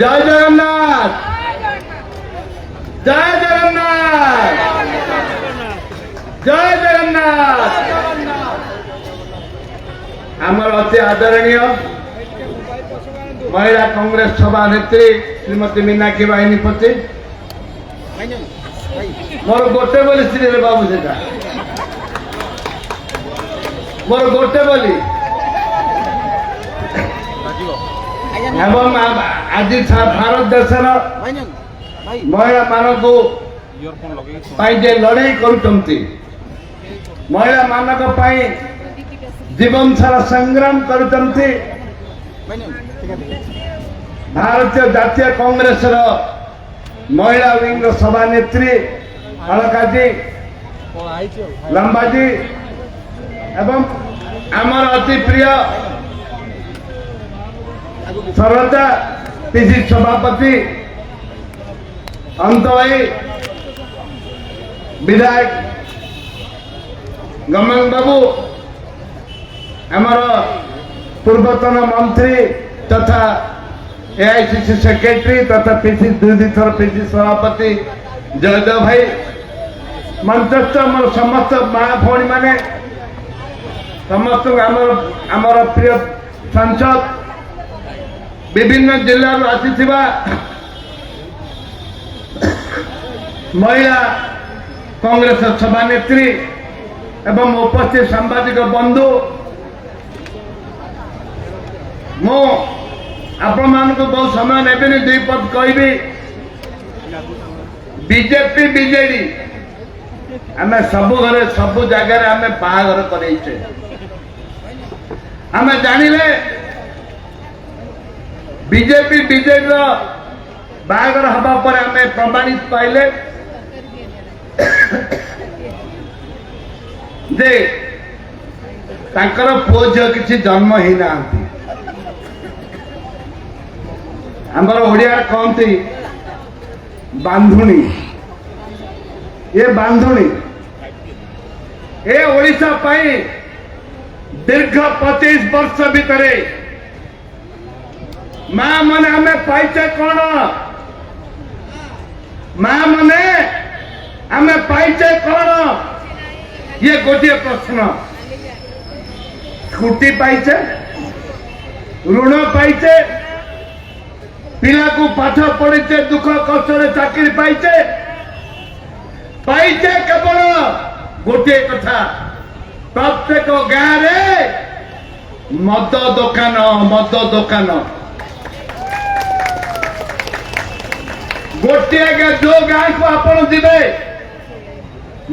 जय जगन्नाथ जय जगन्नाथ जय जगन्नाथ। आमर अति आदरणीय महिला कांग्रेस सभा नेत्री श्रीमती मीनाक्षी बाहिनीपति मोर गोटे बोली श्री बाबू से मोर गोटे बोली एवं आज भारत देश महिला मानक लड़ाई करुँच महिला मानक जीवन सारा संग्राम करुँच भारतीय जातीय कांग्रेस महिला विंग सभा नेत्री अलका जी लंबा जी एवं आमर अति प्रिय सरोजा पीसी सभापति अंत भाई विधायक गमन बाबू आमर पूर्वतन मंत्री तथा एआईसीसी सेक्रेटरी तथा पीसी दुई थर पीसी सभापति जयदेव भाई मंचस्थ मोर समस्त माँ भौणी माने समस्त आमर प्रिय सांसद विभिन्न जिल्ला आसीथिबा महिला कांग्रेस सभानेत्री एवं उपस्थित सांबादिक बंधु मो आपण मान को बहुत समय नेबेनी दुई पद कहबी बीजेपी बीजेडी आम सब घरे सब जगह आम बाहागर करे आम जानिले बीजेपी बीजेडी बाहागर हवा पर आम प्रमाणित पाइले जे तांकर पुओ झियो किसी जन्म ही ना आमर ओडिया कहती बांधुणी ये बांधुणी ए ओडिशा पाई दीर्घ 25 वर्ष भितर माँ मने आमे पाइचे कौन माँ मने आमे पाइचे कौन ये गोटे प्रश्न स्कूटी पाइचे ऋण पाइचे पिला को पाठ पढ़ीचे दुख कष्ट चाकरी पाइचे पाइचे केवल गोटे कथा प्रत्येक गाँव रे मद दुकान गोटे जो गाँ को आपण जीवे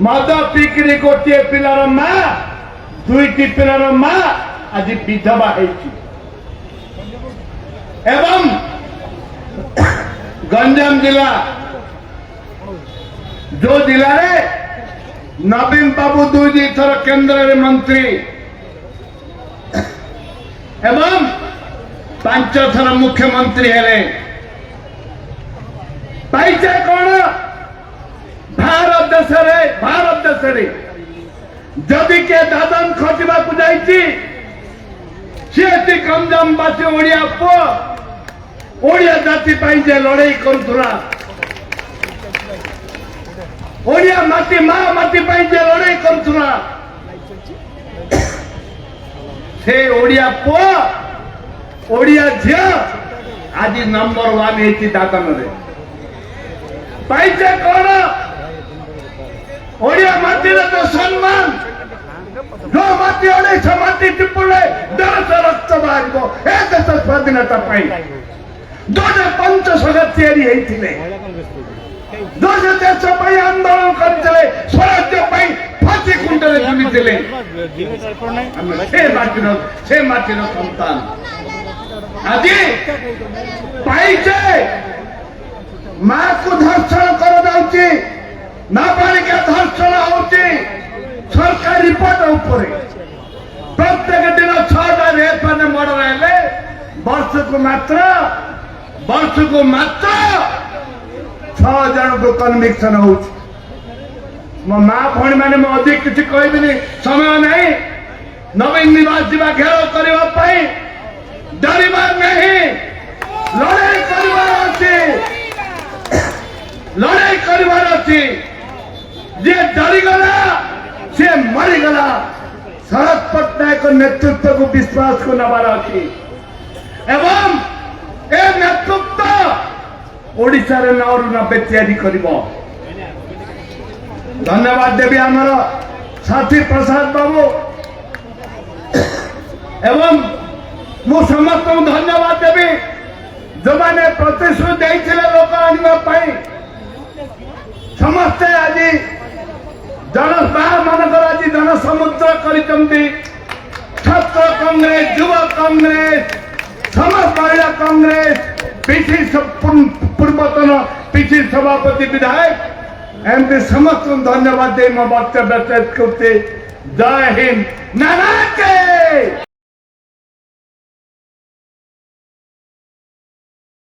मद पिक्री गोटे पिलार माँ दुईटी पिलार माँ आज विधवा एवं गंजाम जिला जो जिले में नवीन बाबू दुई थर केंद्र मंत्री एवं 5 थर मुख्यमंत्री हेले पाइचे कौन भारत देश जदि के दादन खटिबा को जाइछि सी गंजामवासी ओडिया पुओ ओडिया जाति पाई जे लड़ाई करुला ओडिया माटी माँ माटी पाई जे लड़ाई करुला से ओडिया पुओ ओडिया झियो आज नंबर 1 है दादन रे पाइचे कौन ओडिया माटी तो सम्मान जो माटी ओडिशा माटी टिपुले देश रक्त बाहर ए देश स्वाधीनता पाई 2005 तैयारी होइथिले देश आंदोलन करथिले स्वराज्य फांसी कुंडले झुलिथिले से माटीर संतान आज पाइचे माँ को धर्षण कर नाबालिका धर्षण होती सरकार रिपोर्ट उपर प्रत्येक दिन 6टा रेप मैंने मर्डर हेले वर्ष को मात्र 6 जन को कन्विक्शन हो मो माँ भौणी मैंने अधिक किसी कहबी समय नहीं नवीन निवास जा घेराव करने डरबार नहीं लड़ाई करिवार अछि लड़ाई करिवार अछि जे डरी गला से मरी गला शरद पट्टनायक नेतृत्व को विश्वास को नबार अछि एवं ए नेतृत्व ओडिशा रे 90 तैयारी करिवो धन्यवाद देवी आमर साथी प्रसाद बाबू एवं मु समस्त धन्यवाद देवी जो मैंने प्रतिश्रुति देते लोक आने समस्ते आज जन मानकर आज जनसमुद्र करछंती छात्र कांग्रेस युव कांग्रेस समस्त महिला कांग्रेस पीसी पूर्वतन पीसी सभापति विधायक एमपी समस्त धन्यवाद दे मो वक्तव्य शेष करते जय हिंद नारायण